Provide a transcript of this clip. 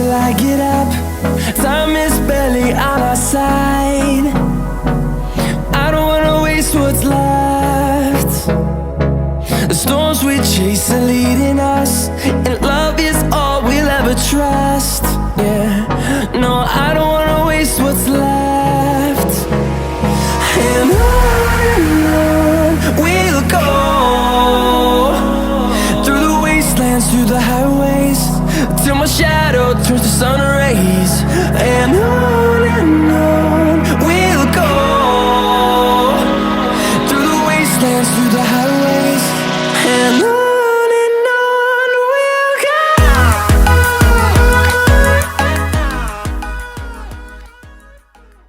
till I get up. Time is barely on our side. I don't wanna waste what's left. The storms we chase are leading us, and love is all we'll ever trust. Yeah, no, I don't wanna waste what's left. And on we'll go, through the wastelands, through the highways, till my shadow turns to sun rays. And on we'll go, through the wastelands, through the highways, and on.